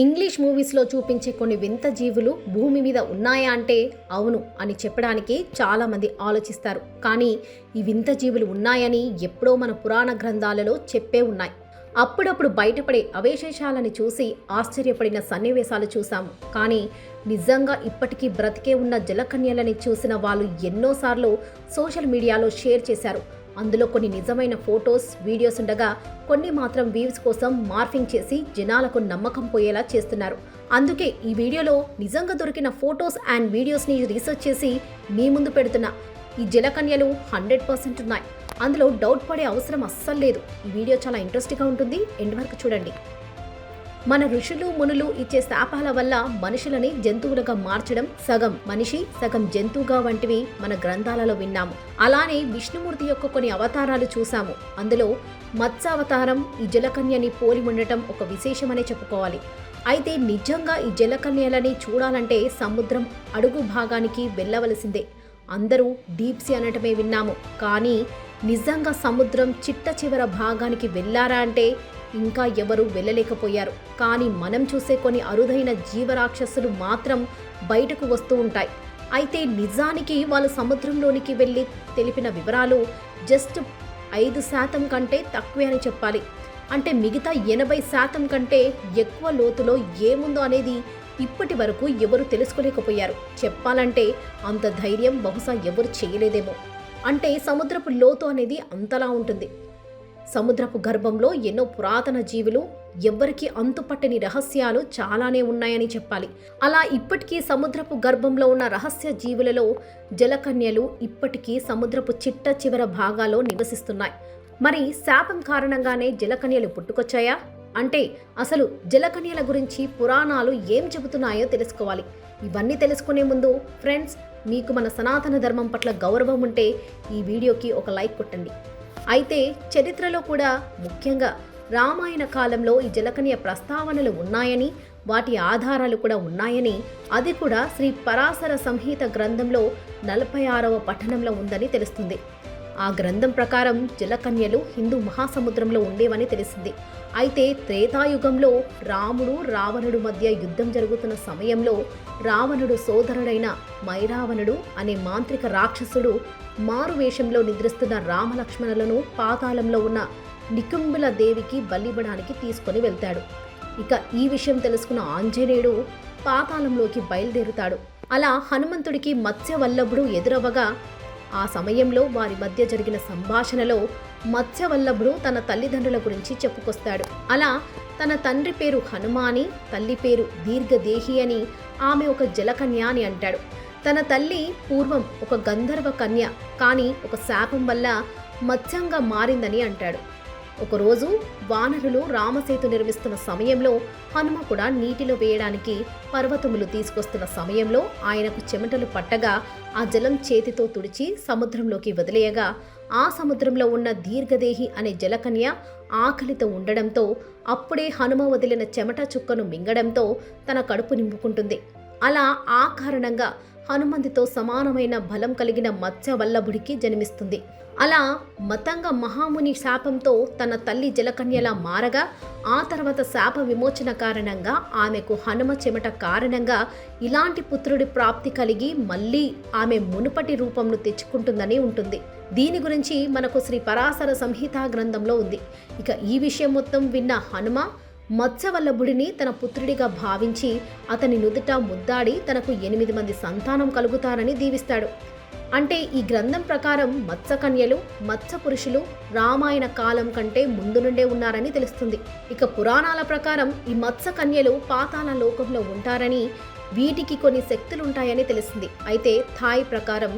English మూవీస్లో చూపించే కొన్ని వింత జీవులు భూమి మీద ఉన్నాయా అంటే అవును అని చెప్పడానికి చాలామంది ఆలోచిస్తారు. కానీ ఈ వింత జీవులు ఉన్నాయని ఎప్పుడో మన పురాణ గ్రంథాలలో చెప్పే ఉన్నాయి. అప్పుడప్పుడు బయటపడే అవశేషాలని చూసి ఆశ్చర్యపడిన సన్నివేశాలు చూసాము. కానీ నిజంగా ఇప్పటికీ బ్రతికే ఉన్న జలకన్యలని చూసిన వాళ్ళు ఎన్నోసార్లు సోషల్ మీడియాలో షేర్ చేశారు. అందులో కొన్ని నిజమైన ఫొటోస్, వీడియోస్ ఉండగా కొన్ని మాత్రం వ్యూస్ కోసం మార్ఫింగ్ చేసి జనాలకు నమ్మకం పోయేలా చేస్తున్నారు. అందుకే ఈ వీడియోలో నిజంగా దొరికిన ఫొటోస్ అండ్ వీడియోస్ని రీసెర్చ్ చేసి మీ ముందు పెడుతున్నా. ఈ జలకన్యలు 100% ఉన్నాయి. అందులో డౌట్ పడే అవసరం అస్సలు లేదు. ఈ వీడియో చాలా ఇంట్రెస్టింగ్గా ఉంటుంది. ఎండ్ వరకు చూడండి. మన ఋషులు మునులు ఇచ్చే శాపాల వల్ల మనుషులని జంతువులుగా మార్చడం, సగం మనిషి సగం జంతువుగా వంటివి మన గ్రంథాలలో విన్నాము. అలానే విష్ణుమూర్తి యొక్క కొన్ని అవతారాలు చూసాము. అందులో మత్స్యావతారం ఈ జలకన్యని పోలి ఉండటం ఒక విశేషమనే చెప్పుకోవాలి. అయితే నిజంగా ఈ జలకన్యలని చూడాలంటే సముద్రం అడుగు భాగానికి వెళ్ళవలసిందే. అందరూ డీప్ సీ అనటమే విన్నాము. కానీ నిజంగా సముద్రం చిట్ట చివర భాగానికి వెళ్ళారా అంటే ఇంకా ఎవరు వెళ్ళలేకపోయారు. కానీ మనం చూసే కొన్ని అరుదైన జీవరాక్షసులు మాత్రం బయటకు వస్తూ ఉంటాయి. అయితే నిజానికి వాళ్ళు సముద్రంలోనికి వెళ్ళి తెలిపిన వివరాలు జస్ట్ 5% కంటే తక్కువే అని చెప్పాలి. అంటే మిగతా 80% కంటే ఎక్కువ లోతులో ఏముందో అనేది ఇప్పటి వరకు ఎవరు తెలుసుకోలేకపోయారు. చెప్పాలంటే అంత ధైర్యం బహుశా ఎవరు చేయలేదేమో. అంటే సముద్రపు లోతు అనేది అంతలా ఉంటుంది. సముద్రపు గర్భంలో ఎన్నో పురాతన జీవులు, ఎవ్వరికీ అంతుపట్టని రహస్యాలు చాలానే ఉన్నాయని చెప్పాలి. అలా ఇప్పటికీ సముద్రపు గర్భంలో ఉన్న రహస్య జీవులలో జలకన్యలు ఇప్పటికీ సముద్రపు చిట్ట చివర భాగాల్లో నివసిస్తున్నాయి. మరి శాపం కారణంగానే జలకన్యలు పుట్టుకొచ్చాయా అంటే అసలు జలకన్యల గురించి పురాణాలు ఏం చెబుతున్నాయో తెలుసుకోవాలి. ఇవన్నీ తెలుసుకునే ముందు ఫ్రెండ్స్, మీకు మన సనాతన ధర్మం పట్ల గౌరవం ఉంటే ఈ వీడియోకి ఒక లైక్ కొట్టండి. అయితే చరిత్రలో కూడా ముఖ్యంగా రామాయణ కాలంలో ఈ జలకన్య ప్రస్తావనలు ఉన్నాయని, వాటి ఆధారాలు కూడా ఉన్నాయని, అది కూడా శ్రీ పరాశర సంహిత గ్రంథంలో 46వ పఠనంలో ఉందని తెలుస్తుంది. ఆ గ్రంథం ప్రకారం జలకన్యలు హిందూ మహాసముద్రంలో ఉండేవని తెలిసింది. అయితే త్రేతాయుగంలో రాముడు రావణుడు మధ్య యుద్ధం జరుగుతున్న సమయంలో రావణుడు సోదరుడైన మైరావణుడు అనే మాంత్రిక రాక్షసుడు మారువేషంలో నిద్రిస్తున్న రామలక్ష్మణులను పాతాళంలో ఉన్న నికుంబుల దేవికి బలివ్వడానికి తీసుకొని వెళ్తాడు. ఇక ఈ విషయం తెలుసుకున్న ఆంజనేయుడు పాతాళంలోకి బయలుదేరుతాడు. అలా హనుమంతుడికి మత్స్యవల్లభుడు ఎదురవగా ఆ సమయంలో వారి మధ్య జరిగిన సంభాషణలో మత్స్యవల్లభుడు తన తల్లిదండ్రుల గురించి చెప్పుకొస్తాడు. అలా తన తండ్రి పేరు హనుమాని, తల్లి పేరు దీర్ఘదేహి అని, ఆమె ఒక జలకన్య అని అంటాడు. తన తల్లి పూర్వం ఒక గంధర్వ కన్య, కానీ ఒక శాపం వల్ల మత్స్యంగా మారిందని అంటాడు. ఒకరోజు వానరులు రామసేతు నిర్మిస్తున్న సమయంలో హనుమ కూడా నీటిలో వేయడానికి పర్వతములు తీసుకొస్తున్న సమయంలో ఆయనకు చెమటలు పట్టగా ఆ జలం చేతితో తుడిచి సముద్రంలోకి వదిలేయగా ఆ సముద్రంలో ఉన్న దీర్ఘదేహి అనే జలకన్య ఆకలితో ఉండడంతో అప్పుడే హనుమ వదిలిన చెమట చుక్కను మింగడంతో తన కడుపు నింపుకుంటుంది. అలా ఆ కారణంగా హనుమంతుతో సమానమైన బలం కలిగిన మత్స్యవల్లభుడికి జన్మిస్తుంది. అలా మతంగ మహాముని శాపంతో తన తల్లి జలకన్యలా మారగా ఆ తర్వాత శాప విమోచన కారణంగా ఆమెకు హనుమ చెమట కారణంగా ఇలాంటి పుత్రుడి ప్రాప్తి కలిగి మళ్ళీ ఆమె మునుపటి రూపంను తెచ్చుకుంటుందని ఉంటుంది. దీని గురించి మనకు శ్రీ పరాశర సంహిత గ్రంథంలో ఉంది. ఇక ఈ విషయం మొత్తం విన్న హనుమ మత్స్యవల్లభుడిని తన పుత్రుడిగా భావించి అతని నుదుట ముద్దాడి తనకు 8 మంది సంతానం కలుగుతారని దీవిస్తాడు. అంటే ఈ గ్రంథం ప్రకారం మత్స్యకన్యలు, మత్స్య పురుషులు రామాయణ కాలం కంటే ముందు నుండే ఉన్నారని తెలుస్తుంది. ఇక పురాణాల ప్రకారం ఈ మత్స్యకన్యలు పాతాళ లోకంలో ఉంటారని, వీటికి కొన్ని శక్తులుంటాయని తెలిసింది. అయితే థాయ్ ప్రకారం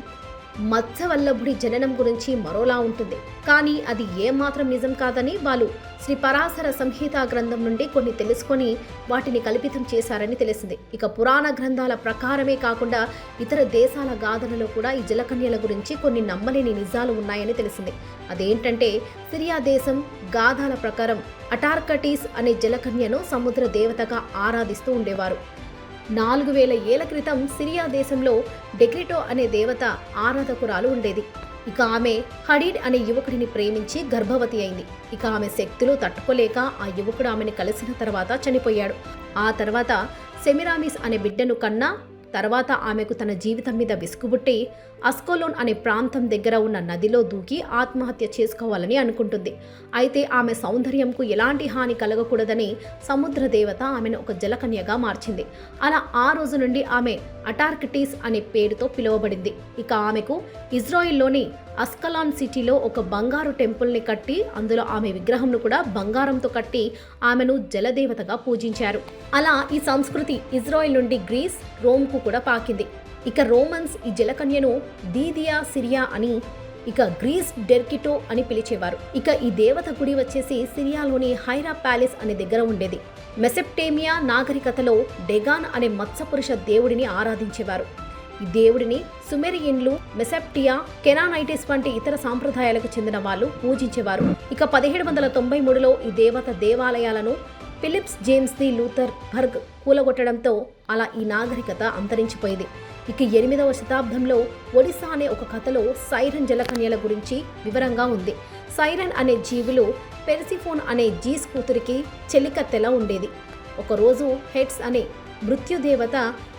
మత్స్యవల్లభుడి జననం గురించి మరోలా ఉంటుంది. కానీ అది ఏమాత్రం నిజం కాదని వాళ్ళు శ్రీ పరాశర సంహిత గ్రంథం నుండి కొన్ని తెలుసుకొని వాటిని కల్పితం చేశారని తెలిసింది. ఇక పురాణ గ్రంథాల ప్రకారమే కాకుండా ఇతర దేశాల గాథలలో కూడా ఈ జలకన్యల గురించి కొన్ని నమ్మలేని నిజాలు ఉన్నాయని తెలిసింది. అదేంటంటే సిరియా దేశం గాథల ప్రకారం అటార్కటీస్ అనే జలకన్యను సముద్ర దేవతగా ఆరాధిస్తూ ఉండేవారు. 4000 ఏళ్ల క్రితం సిరియా దేశంలో డెక్రిటో అనే దేవత ఆరాధకురాలు ఉండేది. ఇక ఆమె హడీడ్ అనే యువకుడిని ప్రేమించి గర్భవతి అయింది. ఇక ఆమె శక్తులు తట్టుకోలేక ఆ యువకుడు ఆమెను కలిసిన తర్వాత చనిపోయాడు. ఆ తర్వాత సెమిరామిస్ అనే బిడ్డను కన్నా తర్వాత ఆమెకు తన జీవితం మీద విసుగుబుట్టి అస్కోలోన్ అనే ప్రాంతం దగ్గర ఉన్న నదిలో దూకి ఆత్మహత్య చేసుకోవాలని అనుకుంటుంది. అయితే ఆమె సౌందర్యంకు ఎలాంటి హాని కలగకూడదని సముద్ర దేవత ఆమెను ఒక జలకన్యగా మార్చింది. అలా ఆ రోజు నుండి ఆమె అటార్కిటిస్ అనే పేరుతో పిలువబడింది. ఇక ఆమెకు ఇజ్రాయిల్లోని అస్కలాన్ సిటీలో ఒక బంగారు టెంపుల్ని కట్టి అందులో ఆమె విగ్రహంను కూడా బంగారంతో కట్టి ఆమెను జలదేవతగా పూజించారు. అలా ఈ సంస్కృతి ఇజ్రాయిల్ నుండి గ్రీస్, రోమ్కు కూడా పాకింది. ఇక రోమన్స్ ఈ జలకన్యను దీదియా సిరియా అని, ఇక గ్రీస్ డెర్కిటో అని పిలిచేవారు. ఇక ఈ దేవత గుడి వచ్చేసి సిరియాలోని హైరా ప్యాలెస్ అనే దగ్గర ఉండేది. మెసెప్టేమియా నాగరికతలో డెగాన్ అనే మత్స్యపురుష దేవుడిని ఆరాధించేవారు. ఈ దేవుడిని సుమెరియన్లు, మెసెప్టియా, కెనానైటిస్ వంటి ఇతర సాంప్రదాయాలకు చెందిన వాళ్ళు పూజించేవారు. ఇక 1793లో ఈ దేవత దేవాలయాలను ఫిలిప్స్ జేమ్స్ ది లూథర్ బర్గ్ కూలగొట్టడంతో అలా ఈ నాగరికత అంతరించిపోయింది. ఇక 8వ శతాబ్దంలో ఒడిస్సా అనే ఒక కథలో సైరన్ జలకన్యల గురించి వివరంగా ఉంది. సైరన్ అనే జీవులు పెర్సిఫోన్ అనే జీస్ కూతురికి చెలికత్తెలా ఉండేది. ఒకరోజు హెడ్స్ అనే మృత్యుదేవత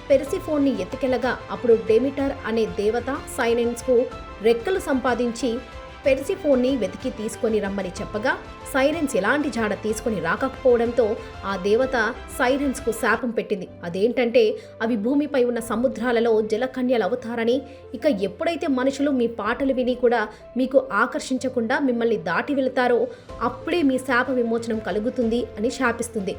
పెర్సిఫోన్ని ఎత్తుకెళ్లగా అప్పుడు డెమిటర్ అనే దేవత సైరన్స్కు రెక్కలు సంపాదించి పెర్సిఫోన్ని వెతికి తీసుకొని రమ్మని చెప్పగా సైరన్స్ ఎలాంటి జాడ తీసుకొని రాకపోవడంతో ఆ దేవత సైరన్స్కు శాపం పెట్టింది. అదేంటంటే అవి భూమిపై ఉన్న సముద్రాలలో జలకన్యలు అవుతారని, ఇక ఎప్పుడైతే మనుషులు మీ పాటలు విని కూడా మీకు ఆకర్షించకుండా మిమ్మల్ని దాటి వెళతారో అప్పుడే మీ శాప విమోచనం కలుగుతుంది అని శాపిస్తుంది.